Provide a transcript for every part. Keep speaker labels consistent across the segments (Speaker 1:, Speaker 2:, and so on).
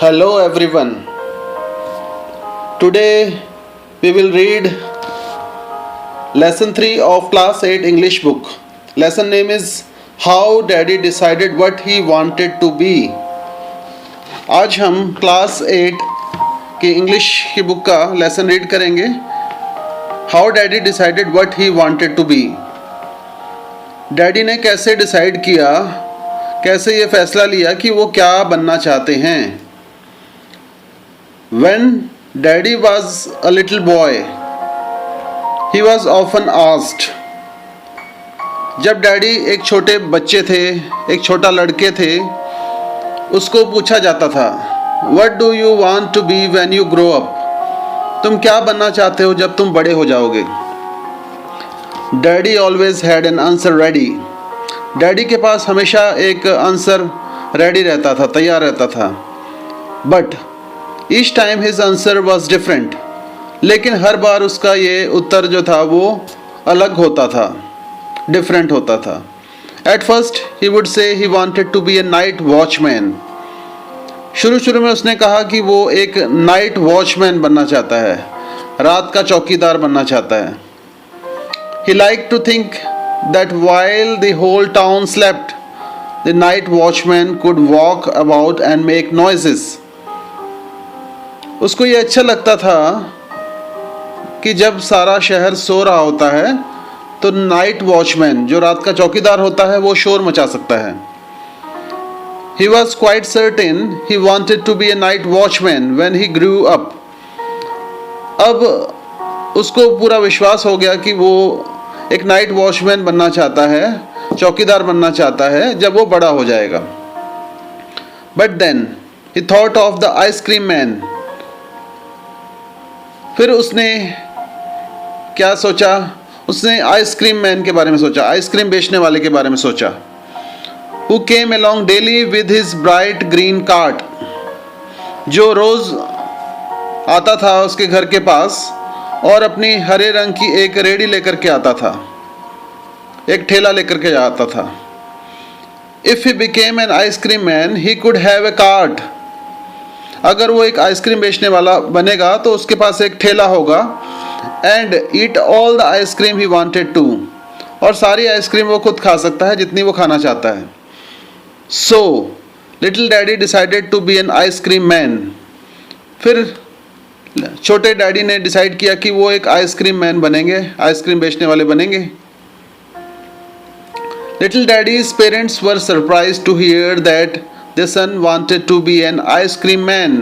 Speaker 1: Hello everyone. Today we will read lesson 3 of class 8 English book. Lesson name is How Daddy Decided What He Wanted to Be. आज हम class 8 की English की book का lesson read करेंगे. How Daddy Decided What He Wanted to Be. Daddy ने कैसे decide किया, कैसे ये फैसला लिया कि वो क्या बनना चाहते हैं. When Daddy was a little boy, he was often asked. जब डैडी एक छोटे बच्चे थे, एक छोटा लड़के थे, उसको पूछा जाता था, What do you want to be when you grow up? तुम क्या बनना चाहते हो जब तुम बड़े हो जाओगे. Daddy always had an answer ready. Daddy के पास हमेशा एक आंसर रेडी रहता था, तैयार रहता था. But each time his answer was different. लेकिन हर बार उसका ये उत्तर जो था वो अलग होता था, डिफरेंट होता था. At first he would say he wanted to be a night watchman. शुरू में उसने कहा कि वो एक नाइट वॉचमैन बनना चाहता है, रात का चौकीदार बनना चाहता है. He liked to think that while the whole town slept, the night watchman could walk about and make noises. उसको ये अच्छा लगता था कि जब सारा शहर सो रहा होता है तो नाइट वॉचमैन, जो रात का चौकीदार होता है, वो शोर मचा सकता है. He was quite certain he wanted to be a night watchman when he grew up. अब उसको पूरा विश्वास हो गया कि वो एक नाइट वॉचमैन बनना चाहता है, चौकीदार बनना चाहता है जब वो बड़ा हो जाएगा. But then he thought of the ice cream man. फिर उसने क्या सोचा, उसने आइसक्रीम मैन के बारे में सोचा, आइसक्रीम बेचने वाले के बारे में सोचा. Who came along daily with his bright green cart. जो रोज आता था उसके घर के पास और अपनी हरे रंग की एक रेडी लेकर के आता था, एक ठेला लेकर के आता था. If he became an ice cream man, he could have a cart. अगर वो एक आइसक्रीम बेचने वाला बनेगा तो उसके पास एक ठेला होगा. And eat all the ice cream he wanted to. और सारी आइसक्रीम वो खुद खा सकता है जितनी वो खाना चाहता है. So little daddy decided to be an ice cream man. फिर छोटे डैडी ने डिसाइड किया कि वो एक आइसक्रीम मैन बनेंगे, आइसक्रीम बेचने वाले बनेंगे. Little daddy's parents were surprised to hear that their son wanted to be an ice cream man.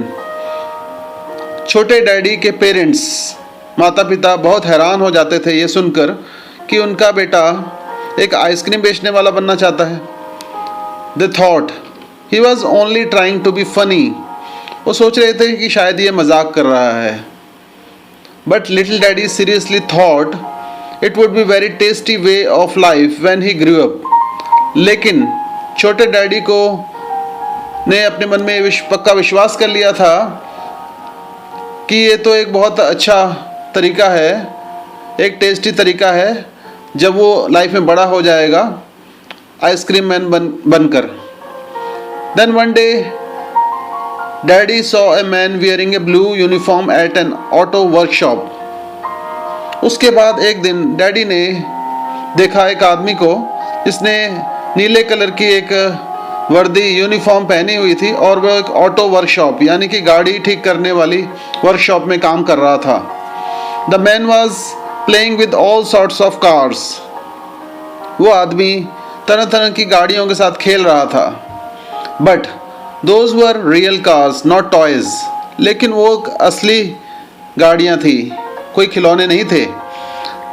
Speaker 1: छोटे डैडी के पेरेंट्स, माता पिता बहुत हैरान हो जाते थे ये सुनकर कि उनका बेटा एक आइसक्रीम बेचने वाला बनना चाहता है. They thought he was only trying to be funny. वो सोच रहे थे कि शायद ये मजाक कर रहा है. But little daddy seriously thought it would be very tasty way of life when he grew up. लेकिन छोटे डैडी को ने अपने मन में पक्का विश्वास कर लिया था कि ये तो एक बहुत अच्छा तरीका है, एक टेस्टी तरीका है जब वो लाइफ में बड़ा हो जाएगा आइसक्रीम मैन बनकर. Then one day daddy saw a man wearing a blue uniform at an auto workshop. उसके बाद एक दिन डैडी ने देखा एक आदमी को जिसने नीले कलर की एक वर्दी यूनिफॉर्म पहनी हुई थी और वो एक ऑटो वर्कशॉप यानी कि गाड़ी ठीक करने वाली वर्कशॉप में काम कर रहा था. The man was playing with all sorts of cars. वो आदमी तरह तरह की गाड़ियों के साथ खेल रहा था. But those were real cars not toys. लेकिन वो असली गाड़ियाँ थी, कोई खिलौने नहीं थे.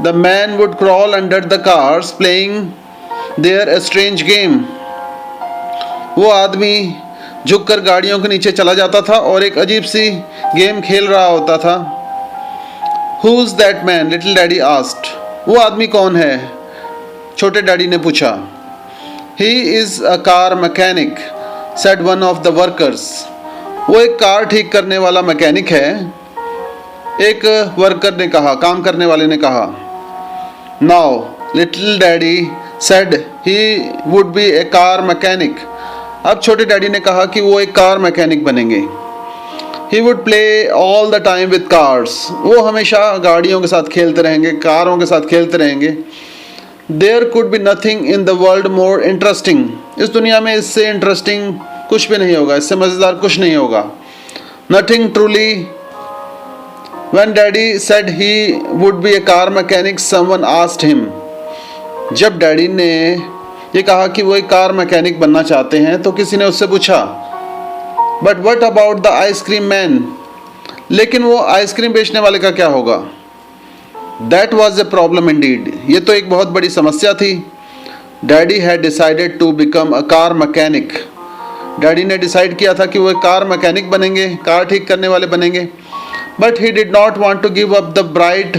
Speaker 1: The man would crawl under the cars playing there a strange game. वो आदमी झुककर गाड़ियों के नीचे चला जाता था और एक अजीब सी गेम खेल रहा होता था. Who is that man? Little daddy asked. वो आदमी कौन है? छोटे डैडी ने पूछा. He is a car mechanic, said one of the workers. वो एक कार ठीक करने वाला मैकेनिक है, एक वर्कर ने कहा, काम करने वाले ने कहा. Now little daddy said he would be a car mechanic. अब छोटे डैडी ने कहा कि वो एक कार मैकेनिक बनेंगे. He would play all the time with cars. वो हमेशा गाड़ियों के साथ खेलते रहेंगे, कारों के साथ खेलते रहेंगे. There could be nothing in the world more interesting. इस दुनिया में इससे इंटरेस्टिंग कुछ भी नहीं होगा, इससे मज़ेदार कुछ नहीं होगा. Nothing truly. When Daddy said he would be a car mechanic, someone asked him. जब डैडी ने ये कहा कि वो एक कार मैकेनिक बनना चाहते हैं तो किसी ने उससे पूछा, but what about the ice cream man? लेकिन वो आइसक्रीम बेचने वाले का क्या होगा? That was a problem indeed. ये तो एक बहुत बड़ी समस्या थी. Daddy had decided to become a car mechanic. Daddy ने डिसाइड किया था कि वो एक कार मैकेनिक बनेंगे, कार ठीक करने वाले बनेंगे. But he did not want to give up the bright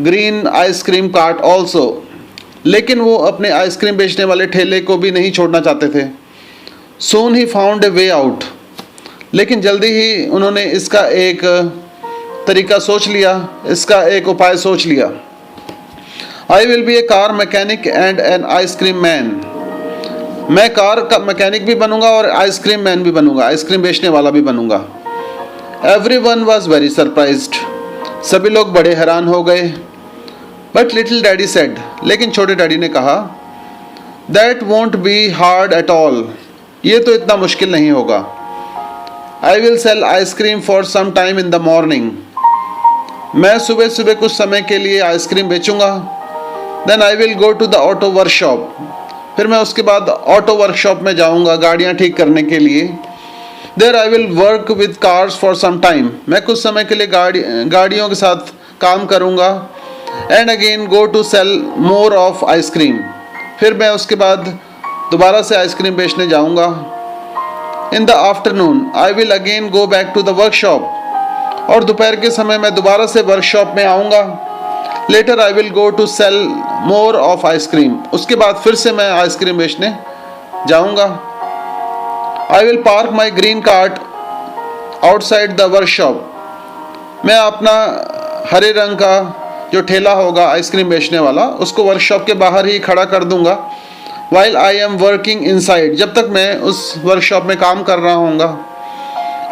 Speaker 1: green ice cream cart also. लेकिन वो अपने आइसक्रीम बेचने वाले ठेले को भी नहीं छोड़ना चाहते थे. Soon he found a way out. लेकिन जल्दी ही उन्होंने इसका एक तरीका सोच लिया, इसका एक उपाय सोच लिया. I will be a car mechanic and an ice cream man. मैं कार का मैकेनिक भी बनूंगा और आइसक्रीम मैन भी बनूंगा, आइसक्रीम बेचने वाला भी बनूंगा. Everyone was very surprised. सभी लोग बड़े हैरान हो गए. But little daddy said, लेकिन छोटे डैडी ने कहा, That won't be hard at all. ये तो इतना मुश्किल नहीं होगा. I will sell ice cream for some time in the morning. मैं सुबह सुबह कुछ समय के लिए ice cream बेचूंगा. Then I will go to the auto workshop. फिर मैं उसके बाद ऑटो वर्कशॉप में जाऊंगा गाड़ियाँ ठीक करने के लिए. There I will work with cars for some time. मैं कुछ समय के लिए गाड़ियों के साथ काम करूंगा. And again go to sell more of ice cream. फिर मैं उसके बाद दोबारा से आइसक्रीम बेचने जाऊंगा. In the afternoon I will again go back to the workshop. और दोपहर के समय मैं दोबारा से वर्कशॉप में आऊंगा. Later I will go to sell more of ice cream. उसके बाद फिर से मैं आइसक्रीम बेचने जाऊंगा. I will park my green cart outside the workshop. मैं अपना हरे रंग का जो ठेला होगा आइसक्रीम बेचने वाला, उसको वर्कशॉप के बाहर ही खड़ा कर दूंगा. While I am working inside, जब तक मैं उस वर्कशॉप में काम कर रहा हूँगा.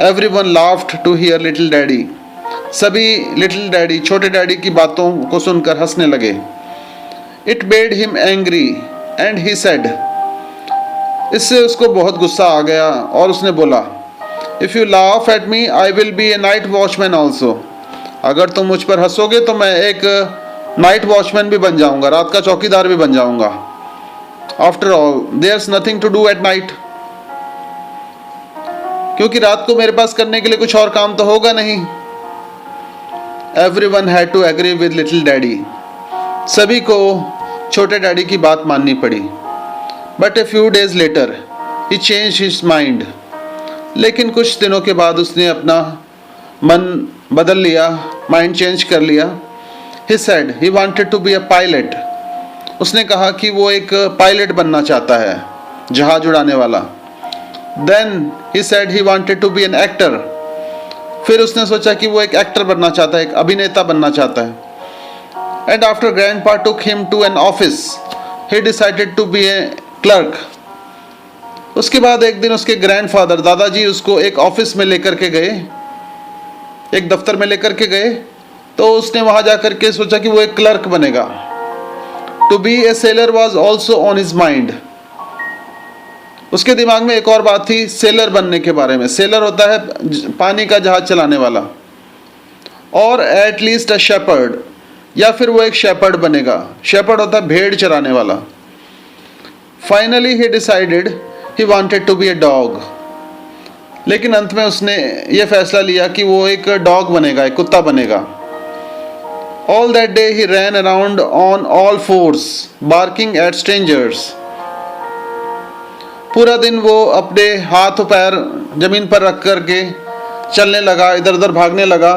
Speaker 1: Everyone laughed to hear little daddy. सभी little daddy, छोटे डैडी की बातों को सुनकर हंसने लगे. It made him angry and he said, इससे उसको बहुत गुस्सा आ गया और उसने बोला, If you laugh at me, I will be a night watchman also. अगर तुम मुझ पर हंसोगे तो मैं एक नाइट वॉचमैन भी बन जाऊंगा, रात का चौकीदार भी बन जाऊंगा. After all, there's nothing to do at night. क्योंकि रात को मेरे पास करने के लिए कुछ और काम तो होगा नहीं. Everyone had to agree with little daddy. सभी को छोटे डैडी की बात माननी पड़ी. But a few days later, he changed his mind. लेकिन कुछ दिनों के बाद उसने अपना मन बदल लिया, माइंड चेंज कर लिया. He said he wanted to be a pilot. उसने कहा कि वो एक पायलट बनना चाहता है, जहाज उड़ाने वाला. Then he said he wanted to be an actor. फिर उसने सोचा कि वो एक एक्टर बनना चाहता है, एक अभिनेता बनना चाहता है. And after grandpa took him to an office, he decided to be a clerk. उसके बाद एक दिन उसके ग्रैंडफादर दादाजी उसको एक ऑफिस में लेकर के गए, एक दफ्तर में लेकर के गए. तो उसने वहाँ जाकर के सोचा कि वो एक क्लर्क बनेगा. To be a sailor was also on his mind. उसके दिमाग में एक और बात थी सेलर बनने के बारे में. सेलर होता है पानी का जहाज चलाने वाला. और एट लीस्ट अ शेपर्ड, या फिर वो एक शेपर्ड बनेगा. शेपर्ड होता है भेड़ चराने वाला. Finally he decided he wanted to be a dog. लेकिन अंत में उसने ये फैसला लिया कि वो एक डॉग बनेगा, एक कुत्ता बनेगा. All that day he ran around on all fours, barking at strangers. पूरा दिन वो अपने हाथ पैर जमीन पर रख कर के चलने लगा, इधर उधर भागने लगा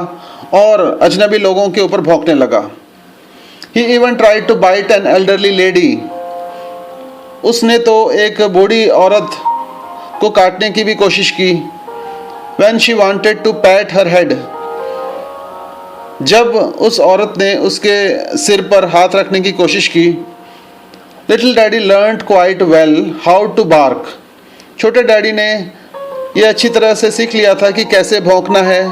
Speaker 1: और अजनबी लोगों के ऊपर भौंकने लगा. He even tried to bite an elderly lady. उसने तो एक बूढ़ी औरत को काटने की भी कोशिश की. When she wanted to pat her head. जब उस औरत ने उसके सिर पर हाथ रखने की कोशिश की. Little daddy learned quite well how to bark. छोटे डैडी ने ये अच्छी तरह से सीख लिया था कि कैसे भौंकना है,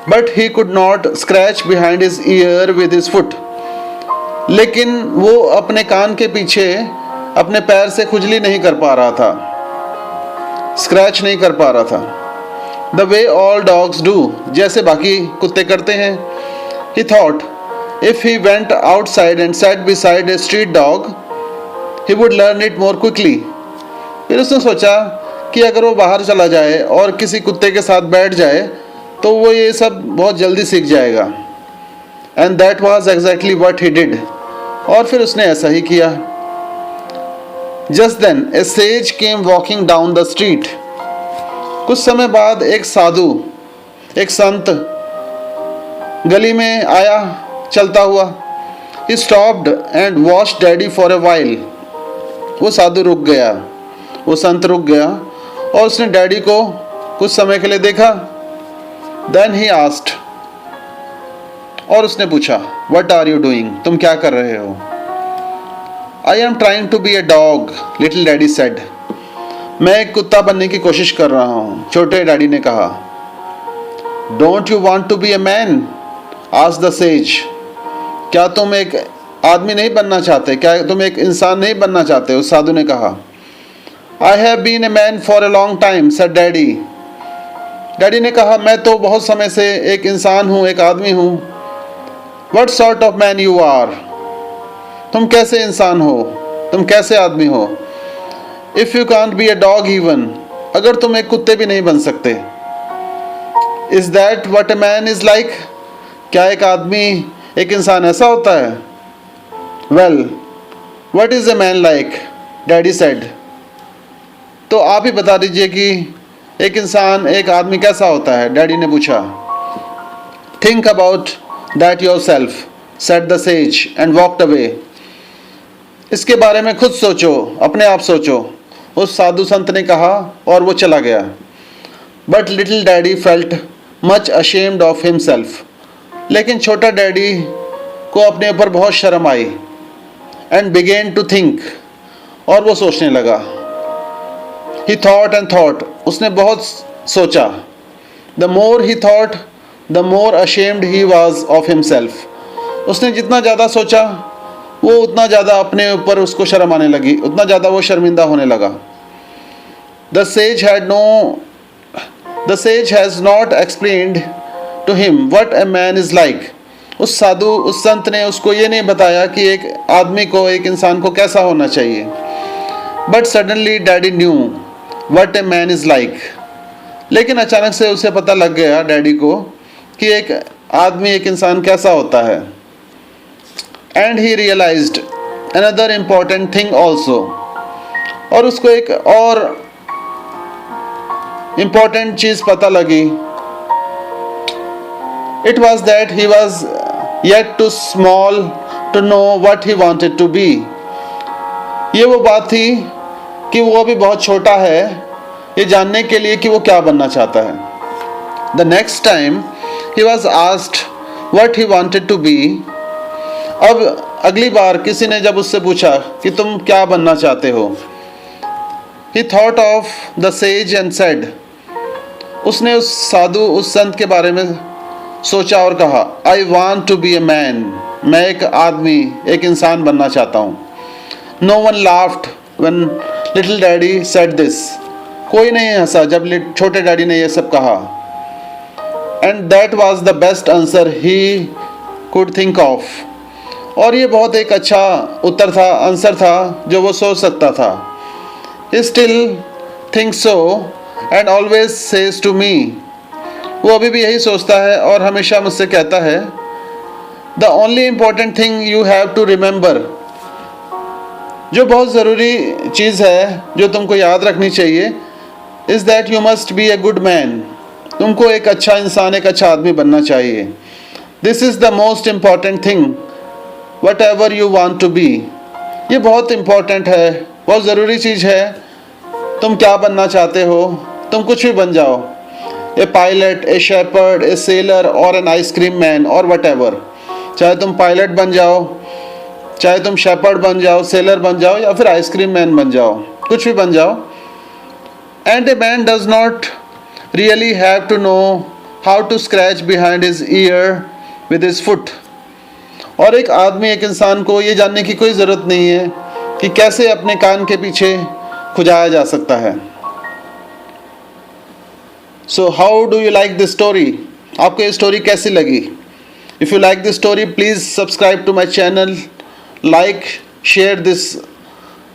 Speaker 1: but he could not scratch behind his year with his foot. लेकिन वो अपने कान के पीछे अपने पैर से खुजली नहीं कर पा रहा था, स्क्रैच नहीं कर पा रहा था। The way all dogs do, जैसे बाकी कुत्ते करते हैं। ही thought if he went outside and set beside A street dog he would learn it more quickly. फिर उसने सोचा कि अगर वो बाहर चला जाए और किसी कुत्ते के साथ बैठ जाए तो वो ये सब बहुत जल्दी सीख जाएगा। And that was exactly what he did, और फिर उसने ऐसा ही किया। Just then a sage came walking down the street. कुछ समय बाद एक साधु, एक संत गली में आया चलता हुआ। He stopped and watched Daddy for a while. वो साधु रुक गया, वो संत रुक गया और उसने डैडी को कुछ समय के लिए देखा। Then he asked, और उसने पूछा, What are you doing? तुम क्या कर रहे हो? I am trying to be a dog, little daddy said. मैं एक कुत्ता बनने की कोशिश कर रहा हूँ, छोटे डैडी ने कहा। Don't you want to be a man? asked the sage. क्या तुम एक आदमी नहीं बनना चाहते? क्या तुम एक इंसान नहीं बनना चाहते? उस साधु ने कहा। I have been a man for a long time, said Daddy. Daddy ने कहा, मैं तो बहुत समय से एक इंसान हूँ, एक आदमी हूँ। What sort of man you are? तुम कैसे इंसान हो? तुम कैसे आदमी हो? If you can't be a dog even, अगर तुम एक कुत्ते भी नहीं बन सकते। Is that what a man is like? क्या एक आदमी, एक इंसान ऐसा होता है? Well, what is a man like? Daddy said. तो आप ही बता दीजिए कि एक इंसान, एक आदमी कैसा होता है? डैडी ने पूछा। Think about that yourself, said the sage and walked away. इसके बारे में खुद सोचो, अपने आप सोचो, उस साधु संत ने कहा और वो चला गया। But little daddy felt much ashamed of himself. लेकिन छोटा डैडी को अपने ऊपर बहुत शर्म आई। And began to think, और वो सोचने लगा। He thought and thought, उसने बहुत सोचा। The more he thought, the more ashamed he was of himself. उसने जितना ज़्यादा सोचा वो उतना ज़्यादा अपने ऊपर उसको शर्म आने लगी, उतना ज़्यादा वो शर्मिंदा होने लगा। The sage has not explained to him what a man is like. उस संत ने उसको ये नहीं बताया कि एक आदमी को, एक इंसान को कैसा होना चाहिए। But suddenly daddy knew what a man is like. लेकिन अचानक से उसे पता लग गया डैडी को कि एक आदमी, एक इंसान कैसा होता है। And he realized another important thing also. और उसको एक और important चीज़ पता लगी। It was that he was yet too small to know what he wanted to be. ये वो बात थी कि वो अभी बहुत छोटा है ये जानने के लिए कि वो क्या बनना चाहता है। The next time he was asked what he wanted to be. अब अगली बार किसी ने जब उससे पूछा कि तुम क्या बनना चाहते हो, He thought of the sage and said. उसने उस साधु, उस संत के बारे में सोचा और कहा, I want to be a man. मैं एक आदमी, एक इंसान बनना चाहता हूँ। No one laughed when little daddy said this. कोई नहीं हंसा जब छोटे डैडी ने ये सब कहा। And that was the best answer he could think of. और ये बहुत एक अच्छा उत्तर था, आंसर था जो वो सोच सकता था। He still thinks so and always says to me. वो अभी भी यही सोचता है और हमेशा मुझसे कहता है, The only important thing you have to remember. जो बहुत ज़रूरी चीज़ है जो तुमको याद रखनी चाहिए, is that you must be a good man. तुमको एक अच्छा इंसान, एक अच्छा आदमी बनना चाहिए। This is the most important thing, whatever you want to be. ये बहुत इम्पोर्टेंट है, बहुत ज़रूरी चीज़ है। तुम क्या बनना चाहते हो, तुम कुछ भी बन जाओ। ए पायलट, ए शेपर्ड, ए सेलर और एन आइसक्रीम मैन और whatever. चाहे तुम पायलट बन जाओ, चाहे तुम शेपर्ड बन जाओ, सेलर बन जाओ या फिर आइसक्रीम मैन बन जाओ, कुछ भी बन जाओ। And a man does not really have to know how to scratch behind his ear with his foot. और एक आदमी, एक इंसान को ये जानने की कोई ज़रूरत नहीं है कि कैसे अपने कान के पीछे खुजाया जा सकता है. So how do you like this story? आपको ये स्टोरी कैसी लगी? If you like this story, please subscribe to my channel, like, share this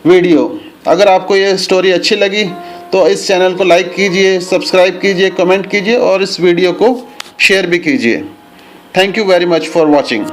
Speaker 1: video. अगर आपको ये स्टोरी अच्छी लगी तो इस चैनल को लाइक कीजिए, सब्सक्राइब कीजिए, कमेंट कीजिए और इस वीडियो को शेयर भी कीजिए. Thank you very much for watching.